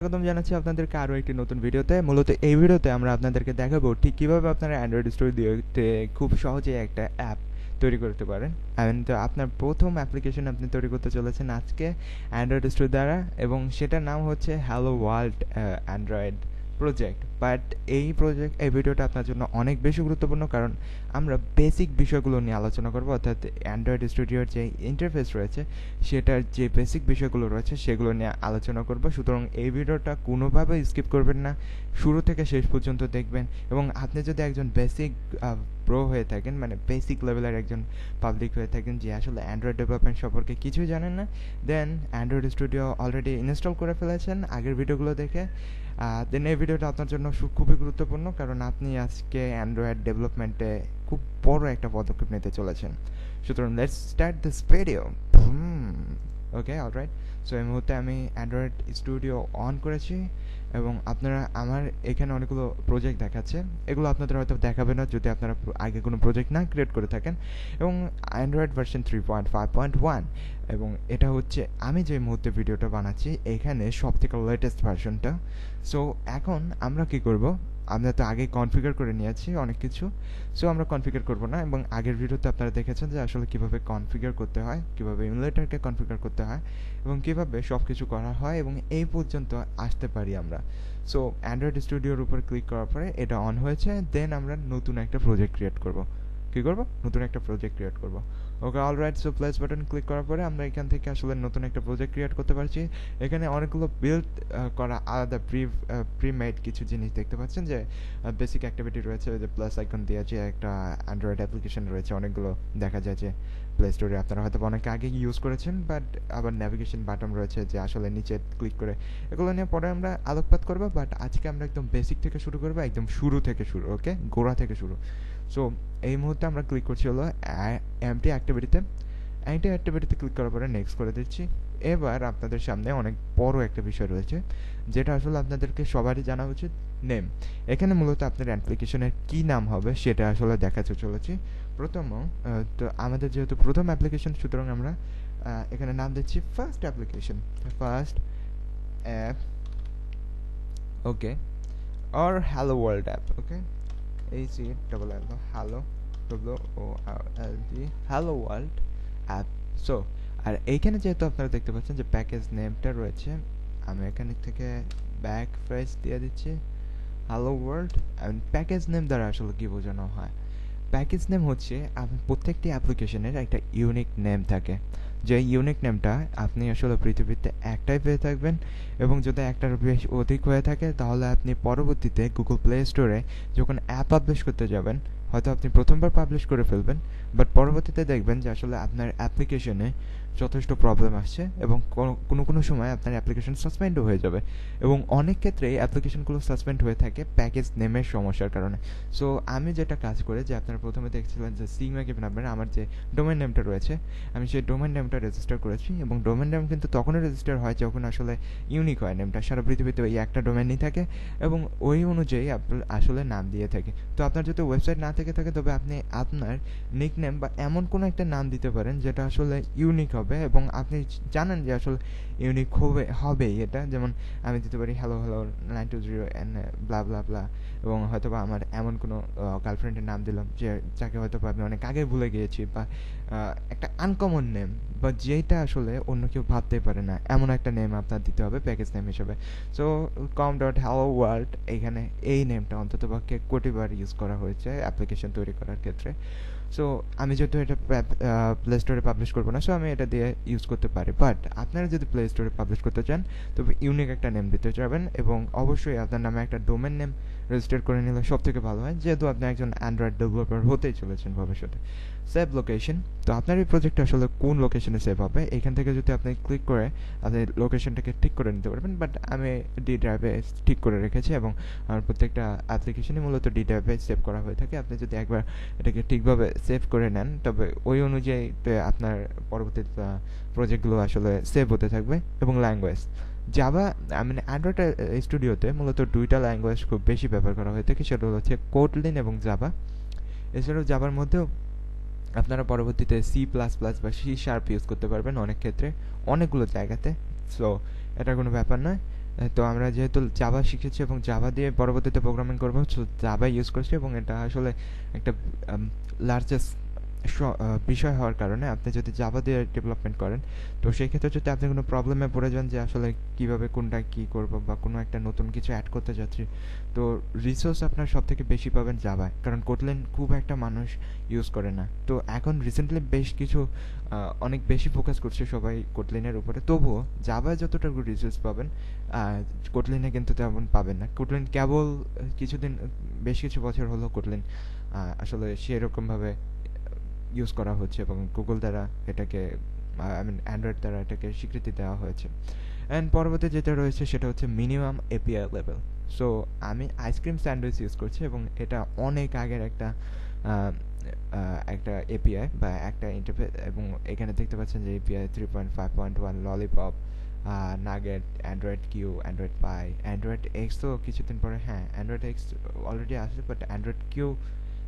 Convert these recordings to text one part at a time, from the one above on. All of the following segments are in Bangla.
স্বাগতম জানাচ্ছি আপনাদেরকে আরও একটি নতুন ভিডিওতে। মূলত এই ভিডিওতে আমরা আপনাদেরকে দেখাবো ঠিক কীভাবে আপনারা অ্যান্ড্রয়েড স্টুডিওতে খুব সহজেই একটা অ্যাপ তৈরি করতে পারেন। তো আপনার প্রথম অ্যাপ্লিকেশন আপনি তৈরি করতে চলেছেন আজকে অ্যান্ড্রয়েড স্টুডিও দ্বারা, এবং সেটার নাম হচ্ছে hello world Android project. But এই ভিডিওটা আপনার জন্য অনেক বেশি গুরুত্বপূর্ণ, কারণ আমরা বেসিক বিষয়গুলো নিয়ে আলোচনা করব, অর্থাৎ অ্যান্ড্রয়েড স্টুডিওর যে ইন্টারফেস রয়েছে সেটার যে বেসিক বিষয়গুলো রয়েছে সেগুলো নিয়ে আলোচনা করব। সুতরাং এই ভিডিওটা কোনোভাবে স্কিপ করবেন না, শুরু থেকে শেষ পর্যন্ত দেখবেন। এবং আপনি যদি একজন বেসিক প্রো হয়ে থাকেন, মানে বেসিক লেভেলের একজন পাবলিক হয়ে থাকেন যে আসলে অ্যান্ড্রয়েড ডেভেলপমেন্ট সম্পর্কে কিছুই জানেন না, দেন অ্যান্ড্রয়েড স্টুডিও অলরেডি ইনস্টল করে ফেলেছেন আগের ভিডিওগুলো দেখে, দেন এই ভিডিওটা আপনার জন্য খুবই গুরুত্বপূর্ণ, কারণ আপনি আজকে অ্যান্ড্রয়েড ডেভেলপমেন্টে খুব বড় একটা পদক্ষেপ নিতে চলেছেন। সুতরাং let's start this video. Okay, alright. So এই মুহূর্তে আমি অ্যান্ড্রয়েড স্টুডিও অন করেছি, এবং আপনারা আমার এখানে অনেকগুলো প্রজেক্ট দেখাচ্ছে। এগুলো আপনাদের হয়তো দেখাবে না যদি আপনারা আগে কোনো প্রজেক্ট না ক্রিয়েট করে থাকেন। এবং অ্যান্ড্রয়েড ভার্সন 3.5.1, এবং এটা হচ্ছে আমি যে মুহূর্তে ভিডিওটা বানাচ্ছি এখানে সব থেকে লেটেস্ট ভার্সনটা। সো এখন আমরা কি করব, আমরা তো আগে কনফিগার করে নিয়েছি অনেক কিছু, সো আমরা কনফিগার করব না। এবং আগের ভিডিওতে আপনারা দেখেছেন যে আসলে কীভাবে কনফিগার করতে হয়, কীভাবে ইমুলেটরকে কনফিগার করতে হয়, এবং কীভাবে সব কিছু করা হয়, এবং এই পর্যন্ত আসতে পারি আমরা। সো অ্যান্ড্রয়েড স্টুডিওর উপর ক্লিক করার পরে এটা অন হয়েছে, দেন আমরা নতুন একটা প্রজেক্ট ক্রিয়েট করব। কী করব? নতুন একটা প্রজেক্ট ক্রিয়েট করব। Okay, alright. So plus button click করার পরে আমরা এখান থেকে আসলে নতুন একটা প্রজেক্ট ক্রিয়েট করতে পারছি। এখানে অনেকগুলো বিল্ড করা আলাদা প্রিমেড কিছু জিনিস দেখতে পাচ্ছেন, যে বেসিক অ্যাক্টিভিটি রয়েছে, যে প্লাস আইকন দিয়েছে, একটা অ্যান্ড্রয়েড অ্যাপ্লিকেশন রয়েছে অনেকগুলো, দেখা যায় যে প্লে স্টোরে আপনারা হয়তো অনেকে আগে ইউজ করেছেন। বাট আবার ন্যাভিগেশন বাটন রয়েছে যে আসলে নিচে ক্লিক করে, এগুলো নিয়ে পরে আমরা আলোকপাত করবো। বাট আজকে আমরা একদম বেসিক থেকে শুরু করবো, একদম শুরু থেকে শুরু, ওকে, গোড়া থেকে শুরু। সো এই মুহূর্তে আমরা ক্লিক করছি হলো এমটি অ্যাক্টিভিটিতে। এমটি অ্যাক্টিভিটিতে ক্লিক করার পরে নেক্সট করে দিচ্ছি। এবার আপনাদের সামনে অনেক বড় একটা বিষয় রয়েছে, যেটা আসলে আপনাদেরকে সবারই জানা উচিত, নেম। এখানে মূলত আপনার অ্যাপ্লিকেশনের কী নাম হবে সেটা আসলে দেখাতে চলেছি। তো আমাদের যেহেতু প্রথম অ্যাপ্লিকেশন, সুতরাং আমরা এখানে নাম দিচ্ছি first application, first app, okay, or hello world app, okay, HELL, hello, WORLD, hello world app. So আর এইখানে যেহেতু আপনারা দেখতে পাচ্ছেন যে প্যাকেজ নেমটা রয়েছে, আমি এখানে থেকে ব্যাক ফ্রেজ দিয়ে দিচ্ছি হ্যালো ওয়ার্ল্ড। প্যাকেজ নেম দ্বারা আসলে কী বোঝানো হয়? প্যাকেজ নেম হচ্ছে প্রত্যেকটি অ্যাপ্লিকেশনের একটা ইউনিক নেম থাকে, যে ইউনিক নেমটা আপনি আসলে পৃথিবীতে একটাই পেয়ে থাকবেন, এবং যদি একটার বেশ অধিক হয়ে থাকে তাহলে আপনি পরবর্তীতে গুগল প্লে স্টোরে যখন অ্যাপ পাবলিশ করতে যাবেন, হয়তো আপনি প্রথমবার পাবলিশ করে ফেলবেন, বাট পরবর্তীতে দেখবেন যে আসলে আপনার অ্যাপ্লিকেশনে যথেষ্ট প্রবলেম আসছে, এবং কোনো সময় আপনার অ্যাপ্লিকেশন সাসপেন্ডও হয়ে যাবে। এবং অনেক ক্ষেত্রেই অ্যাপ্লিকেশনগুলো সাসপেন্ড হয়ে থাকে প্যাকেজ নেমের সমস্যার কারণে। সো আমি যেটা কাজ করে, যে আপনারা প্রথমে দেখছিলেন যে সিগমা নাম্বার আমার যে ডোমেন নেমটা রয়েছে, আমি সেই ডোমেন নেমটা রেজিস্টার করেছি। এবং ডোমেন নেম কিন্তু তখনই রেজিস্টার হয় যখন আসলে ইউনিক হয় নেমটা, সারা পৃথিবীতে ওই একটা ডোমেনই থাকে, এবং ওই অনুযায়ী আসলে নাম দিয়ে থাকে। তো আপনার যদি ওয়েবসাইট না থেকে থাকে, তবে আপনি আপনার নিক নেম বা এমন কোনো একটা নাম দিতে পারেন যেটা আসলে ইউনিক হবে, এবং আপনি জানেন যে আসলে ইউনিক হবেই এটা। যেমন আমি দিতে পারি হ্যালো 920 and ব্লা ব্লা ব্লা, এবং হয়তো বা আমার এমন কোনো গার্লফ্রেন্ডের নাম দিলাম যে যাকে হয়তো বা আমি অনেক আগে ভুলে গিয়েছি, বা একটা আনকমন নেম, বা যেটা আসলে অন্য কেউ ভাবতেই পারে না, এমন একটা নেম আপনার দিতে হবে প্যাকেজ নেম হিসেবে। সো com.hello-world, এখানে এই নেমটা অন্ততপক্ষে কোটিবার ইউজ করা হয়েছে অ্যাপ্লিকেশন তৈরি করার ক্ষেত্রে। সো আমি যেহেতু এটা প্লে স্টোরে পাবলিশ করবো না, সো আমি এটা দিয়ে ইউজ করতে পারি। বাট আপনারা যদি প্লে স্টোরে পাবলিশ করতে চান, তবে ইউনিক একটা নেম দিতে চাবেন, এবং অবশ্যই আপনার নামে একটা ডোমেন নেম রেজিস্টার করে নিলে সব থেকে ভালো হয়, যেহেতু আপনি একজন অ্যান্ড্রয়েড ডেভেলপার হতেই চলেছেন ভবিষ্যতে। সেভ লোকেশন, তো আপনার এই প্রজেক্টটা আসলে কোন লোকেশনে সেভ হবে, এখান থেকে যদি আপনি ক্লিক করে আপনি লোকেশনটাকে ঠিক করে নিতে পারবেন। বাট আমি ডি ড্রাইভে ঠিক করে রেখেছি, এবং আমার প্রত্যেকটা অ্যাপ্লিকেশনই মূলত ডি ড্রাইভে সেভ করা হয়ে থাকে। আপনি যদি একবার এটাকে ঠিকভাবে সেভ করে নেন, তবে ওই অনুযায়ী আপনার পরবর্তী প্রজেক্টগুলো আসলে সেভ হতে থাকবে। এবং ল্যাঙ্গুয়েজ, জাভা, মানে অ্যান্ড্রয়েড স্টুডিওতে মূলত দুইটা ল্যাঙ্গুয়েজ খুব বেশি ব্যবহার করা হয়ে থাকে, সেটা হচ্ছে কোটলিন এবং জাভা। এছাড়াও জাভার মধ্যেও আপনারা পরবর্তীতে C++ বা C# ইউজ করতে পারবেন অনেক ক্ষেত্রে, অনেকগুলো জায়গাতে। সো এটা কোনো ব্যাপার নয়। তো আমরা যেহেতু জাভা শিখেছি এবং জাভা দিয়ে পরবর্তীতে প্রোগ্রামিং করবো, সো জাভা ইউজ করছি এবং এটা আসলে একটা লার্জেস্ট বিষয় হওয়ার কারণে আপনি যদি জাভা দিয়ে ডেভেলপমেন্ট করেন, তো সেই ক্ষেত্রে যদি আপনি কোনো প্রবলেমে পড়ে যান যে আসলে কিভাবে কোনটা কি করব বা কোনো একটা নতুন কিছু অ্যাড করতে যাচ্ছি, তো রিসোর্স আপনার সব থেকে বেশি পাবেন জাভায়, কারণ কোটলিন খুব একটা মানুষ ইউজ করে না। তো এখন রিসেন্টলি বেশ কিছু অনেক বেশি ফোকাস করছে সবাই কোটলিনের উপরে, তবুও জাভায় যতটুকু রিসোর্স পাবেন কোটলিনে কিন্তু তেমন পাবেন না। কোটলিন কেবল কিছুদিন, বেশ কিছু বছর হলো কোটলিন আসলে সেরকমভাবে ইউজ করা হচ্ছে এবং গুগল দ্বারা এটাকে, আই মিন অ্যান্ড্রয়েড দ্বারা এটাকে স্বীকৃতি দেওয়া হয়েছে। অ্যান্ড পরবর্তী যেটা রয়েছে সেটা হচ্ছে মিনিমাম এপিআই লেভেল। সো আমি আইসক্রিম স্যান্ডউইচ ইউজ করছি এবং এটা অনেক আগের একটা এপিআই বা একটা ইন্টারফেস, এবং এখানে দেখতে পাচ্ছেন যে API 3.5.1, lollipop, nougat, android Q, android pie, android X তো কিছুদিন পরে, হ্যাঁ অ্যান্ড্রয়েড এক্স অলরেডি আসছে, বাট অ্যান্ড্রয়েড কিউ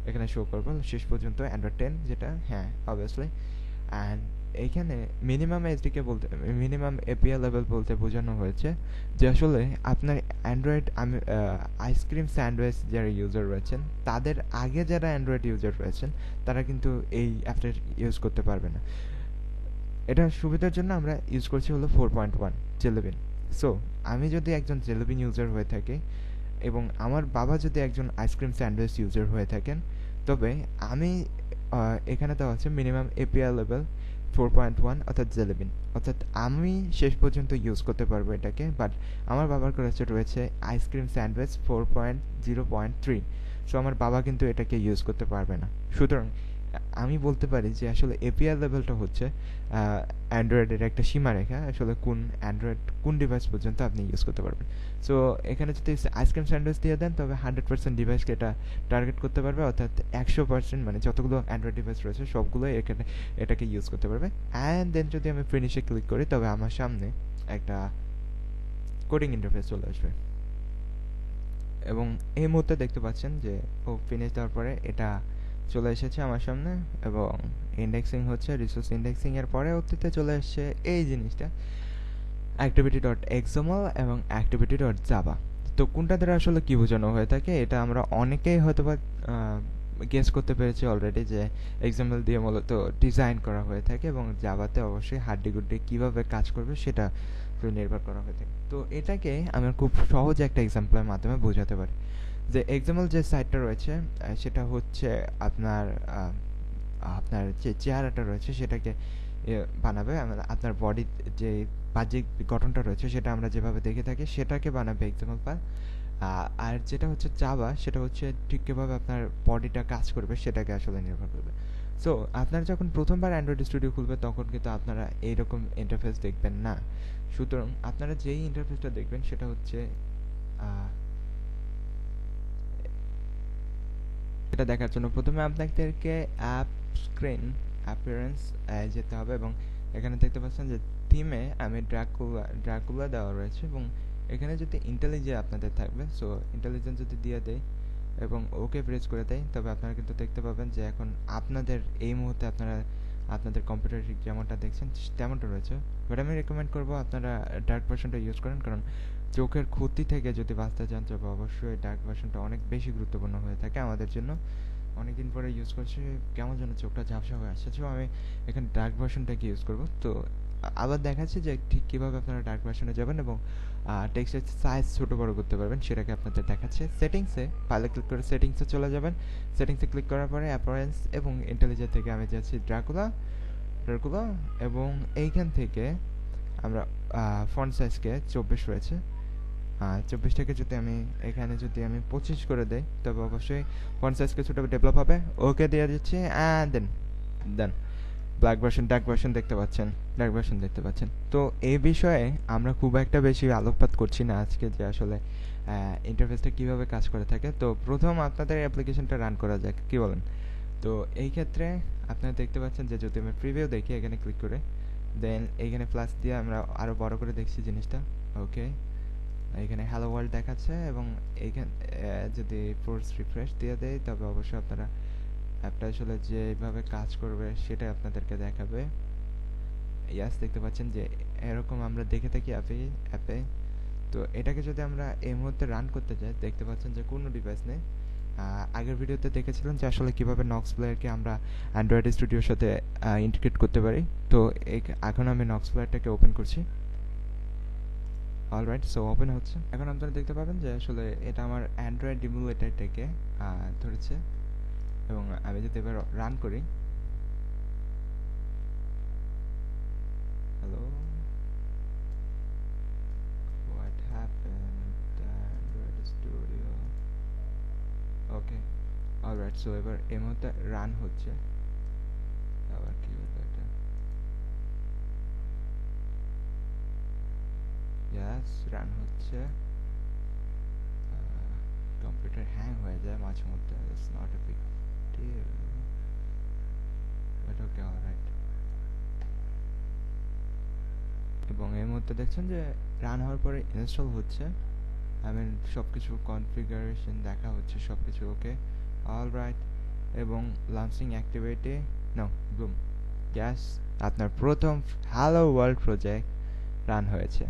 এখানে শো করবো শেষ পর্যন্ত, অ্যান্ড্রয়েড 10 যেটা, হ্যাঁ অবভিয়াসলি। অ্যান্ড এইখানে মিনিমাম এসডিকে বলতে, মিনিমাম এপিআই লেভেল বলতে বোঝানো হয়েছে যে আসলে আপনার অ্যান্ড্রয়েড, আমি আইসক্রিম স্যান্ডউইচ যারা ইউজার রয়েছেন তাদের আগে যারা অ্যান্ড্রয়েড ইউজার রয়েছেন তারা কিন্তু এই অ্যাপটা ইউজ করতে পারবে না। এটার সুবিধার জন্য আমরা ইউজ করছি হলো 4.1 জেলেবিন। সো আমি যদি একজন জেলেবিন ইউজার হয়ে থাকি এবং আমার বাবা যদি একজন আইসক্রিম স্যান্ডউইচ ইউজার হয়ে থাকেন, তবে আমি এখানে দেওয়া আছে মিনিমাম এপিআই লেভেল 4.1 অর্থাৎ জেলেবিন, অর্থাৎ আমি শেষ পর্যন্ত ইউজ করতে পারবো এটাকে, বাট আমার বাবার কাছে রয়েছে আইসক্রিম স্যান্ডউইচ 4.0.3। সো আমার বাবা কিন্তু এটাকে ইউজ করতে পারবে না। সুতরাং আমি বলতে পারি যে আসলে এপিআই লেভেলটা হচ্ছে অ্যান্ড্রয়েডের একটা সীমারেখা, আসলে কোন অ্যান্ড্রয়েড কোন ডিভাইস পর্যন্ত আপনি ইউজ করতে পারবেন। সো এখানে যদি আইসক্রিম স্যান্ডউইচ দিয়ে দেন তবে 100% ডিভাইসকে এটা টার্গেট করতে পারবে, অর্থাৎ 100% মানে যতগুলো অ্যান্ড্রয়েড ডিভাইস রয়েছে সবগুলোই এখানে এটাকে ইউজ করতে পারবে। অ্যান্ড দেন যদি আমি ফিনিশে ক্লিক করি তবে আমার সামনে একটা কোডিং ইন্টারফেস চলে আসবে এবং এই মুহূর্তে দেখতে পাচ্ছেন যে ও ফিনিশ দেওয়ার পরে এটা চলে এসেছে আমার সামনে এবং ইন্ডেক্সিং হচ্ছে, রিসোর্স ইন্ডেক্সিং এর পরে অতীতে চলে এসেছে এই জিনিসটা activity.xml এবং activity.java। তো কোনটা দ্বারা আসলে কি বোঝানো হয়ে থাকে এটা আমরা অনেকেই হয়তোবা গেস করতে পেরেছি অলরেডি, যে এক্সাম্পল দিয়ে মূলত ডিজাইন করা হয়ে থাকে এবং জাভাতে অবশ্যই হাড্ডিগুড্ডি কীভাবে কাজ করবে সেটা নির্ভর করা হয়ে থাকে। তো এটাকে আমরা খুব সহজ একটা এক্সাম্পলের মাধ্যমে বোঝাতে পারি যে এক্সাম্পল যে সাইটটা রয়েছে সেটা হচ্ছে আপনার আপনার যে চেহারাটা রয়েছে সেটাকে বানাবে, আপনার বডির যে বাহ্যিক গঠনটা রয়েছে সেটা আমরা যেভাবে দেখে থাকি সেটাকে বানাবে এক্সাম্পল ফাইল। আর যেটা হচ্ছে জাভা সেটা হচ্ছে ঠিক কীভাবে আপনার বডিটা কাজ করবে সেটাকে আসলে নির্ভর করবে। সো আপনারা যখন প্রথমবার অ্যান্ড্রয়েড স্টুডিও খুলবে তখন কিন্তু আপনারা এইরকম ইন্টারফেস দেখবেন না। সুতরাং আপনারা যেই ইন্টারফেসটা দেখবেন সেটা হচ্ছে এটা দেখার জন্য প্রথমে আপনাদেরকে অ্যাপ স্ক্রিন অ্যাপিয়ারেন্স যেতে হবে এবং এখানে দেখতে পাচ্ছেন যে থিমে আমি ড্রাকুলা দেওয়া রয়েছে এবং এখানে যদি ইন্টেলিজেন্স আপনাদের থাকবে, সো ইন্টেলিজেন্স যদি দিয়ে দেয় এবং ওকে প্রেস করে দেয় তবে আপনারা কিন্তু দেখতে পাবেন যে এখন আপনাদের এই মুহূর্তে আপনাদের কম্পিউটার ঠিক যেমনটা দেখছেন তেমনটা রয়েছে। বাট আমি রেকমেন্ড করবো আপনারা ডার্ক ভার্সনটা ইউজ করেন, কারণ চোখের ক্ষতি থেকে যদি বাঁচতে চান তবে অবশ্যই ডার্ক ভার্সনটা অনেক বেশি গুরুত্বপূর্ণ হয়ে থাকে আমাদের জন্য। অনেকদিন পরে ইউজ করছি, কেমন যেন চোখটা ঝাপসা হয়ে আসছে, সো আমি এখানে ডার্ক ভার্সনটাকে ইউজ করবো। তো আবার দেখাচ্ছি যে ঠিক কীভাবে আপনারা ডার্ক ভার্সনে যাবেন এবং টেক্সটের সাইজ ছোটো বড়ো করতে পারবেন সেটাকে আপনাদের দেখাচ্ছে। সেটিংসে ফাইলে ক্লিক করে সেটিংসে চলে যাবেন, সেটিংসে ক্লিক করার পরে অ্যাপারেন্স এবং ইন্টেলিজেন্স থেকে আমি যাচ্ছি ড্রাকুলা এবং এইখান থেকে আমরা ফন্ট সাইজকে 24 রয়েছে, 24টাকে যদি আমি এখানে যদি আমি 25 করে দেই তবে অবশ্যই ফন্ট সাইজ কিছুটা ডেভেলপ হবে। ওকে দিয়ে দিচ্ছি অ্যান্ড দেন ডার্ক ভার্সন দেখতে পাচ্ছেন। তো এই বিষয়ে আমরা খুব একটা বেশি আলোকপাত করছি না আজকে, যে আসলে ইন্টারফেসটা কীভাবে কাজ করে থাকে। তো প্রথম আপনাদের অ্যাপ্লিকেশনটা রান করা যাক, কি বলেন? তো এই ক্ষেত্রে আপনারা দেখতে পাচ্ছেন যে যদি আমি প্রিভিউ দেখি এখানে ক্লিক করে দেন এইখানে প্লাস দিয়ে আমরা আরও বড় করে দেখছি জিনিসটা। ওকে, এখানে হ্যালো ওয়ার্ল্ড দেখাচ্ছে এবং এইখানে যদি ফোর্স রিফ্রেশ দিয়ে দেয় তবে অবশ্যই আপনারা অ্যাপটা আসলে যেভাবে কাজ করবে সেটা আপনাদেরকে দেখাবে। ইয়াস, দেখতে পাচ্ছেন যে এরকম আমরা দেখে থাকি অ্যাপে। তো এটাকে যদি আমরা এই মুহূর্তে রান করতে যাই, দেখতে পাচ্ছেন যে কোনো ডিভাইস নেই। আগের ভিডিওতে দেখেছিলেন যে আসলে কীভাবে নক্স প্লেয়ারকে আমরা অ্যান্ড্রয়েড স্টুডিওর সাথে ইন্টিগ্রেট করতে পারি। তো এখন আমি নক্স প্লেয়ারটাকে ওপেন করছি। অলরাইট, সো ওপেন হচ্ছে। এখন আপনারা দেখতে পাবেন যে আসলে এটা আমার অ্যান্ড্রয়েড ইমুলেটরটাকে ধরেছে, এবং আমি যদি এবার রান করি, hello, what happened android studio. Okay, alright, so এবার এই মুহূর্তে রান হচ্ছে। আবার কি হলো এটা? ইয়াস, রান হচ্ছে। কম্পিউটার হ্যাং হয়ে যায় মাঝে মধ্যে, it's not a big deal, but okay, alright. এবং এই মুহূর্তে দেখছেন যে রান হওয়ার পরে ইনস্টল হচ্ছে। সব কিছু কনফিগারেশন দেখা হচ্ছে, সব কিছু ওকে, অলরাইট। এবং লঞ্চিং অ্যাক্টিভিটি, নো, বুম, গ্যাস, আপনার প্রথম হ্যালো ওয়ার্ল্ড প্রজেক্ট রান হয়েছে।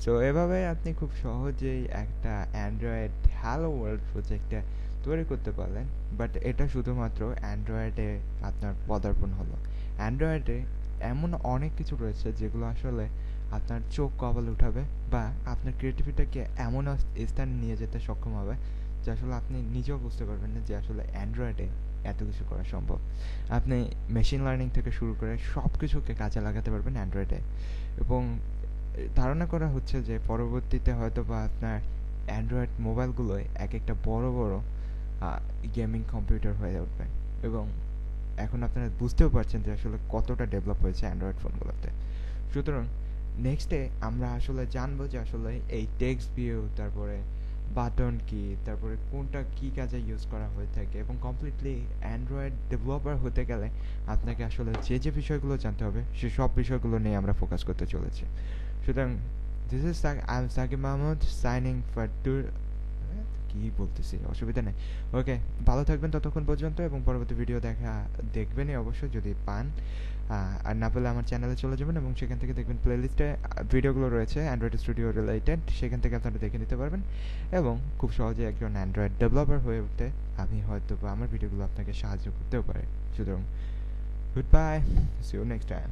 সো এভাবে আপনি খুব সহজেই একটা অ্যান্ড্রয়েড হ্যালো ওয়ার্ল্ড প্রজেক্টে তৈরি করতে পারলেন। বাট এটা শুধুমাত্র অ্যান্ড্রয়েডে আপনার পদার্পণ হলো। অ্যান্ড্রয়েডে এমন অনেক কিছু রয়েছে যেগুলো আসলে আপনার চোখ কপালে উঠাবে, বা আপনার ক্রিয়েটিভিটিকে এমন স্থানে নিয়ে যেতে সক্ষম হবে যে আসলে আপনি নিজেও বুঝতে পারবেন না যে আসলে অ্যান্ড্রয়েডে এত কিছু করা সম্ভব। আপনি মেশিন লার্নিং থেকে শুরু করে সব কিছুকে কাজে লাগাতে পারবেন অ্যান্ড্রয়েডে। এবং ধারণা করা হচ্ছে যে পরবর্তীতে হয়তো বা আপনার অ্যান্ড্রয়েড মোবাইলগুলোয় এক একটা বড় বড় গেমিং কম্পিউটার হয়ে উঠবে। এবং এখন আপনারা বুঝতেও পারছেন যে আসলে কতটা ডেভেলপ হয়েছে অ্যান্ড্রয়েড ফোনগুলোতে। সুতরাং নেক্সটে আমরা আসলে জানবো যে আসলে এই টেক্সট ভিউ, তারপরে বাটন কি, তারপরে কোনটা কী কাজে ইউজ করা হয়ে থাকে, এবং কমপ্লিটলি অ্যান্ড্রয়েড ডেভেলপার হতে গেলে আপনাকে আসলে যে যে বিষয়গুলো জানতে হবে সে সব বিষয়গুলো নিয়ে আমরা ফোকাস করতে চলেছি। সুতরাং this is I am Sakib Mahmud signing for কি বলতেছি, অসুবিধা নেই। ওকে, ভালো থাকবেন ততক্ষণ পর্যন্ত, এবং পরবর্তী ভিডিও দেখবেনই অবশ্যই যদি পান। আর না পেলে আমার চ্যানেলে চলে যাবেন এবং সেখান থেকে দেখবেন প্লেলিস্টে ভিডিওগুলো রয়েছে অ্যান্ড্রয়েড স্টুডিও রিলেটেড, সেখান থেকে আপনারা দেখে নিতে পারবেন। এবং খুব সহজে একজন অ্যান্ড্রয়েড ডেভেলপার হয়ে উঠতে আমি হয়তো বা আমার ভিডিওগুলো আপনাকে সাহায্য করতেও পারে। সুতরাং good bye, see you next time.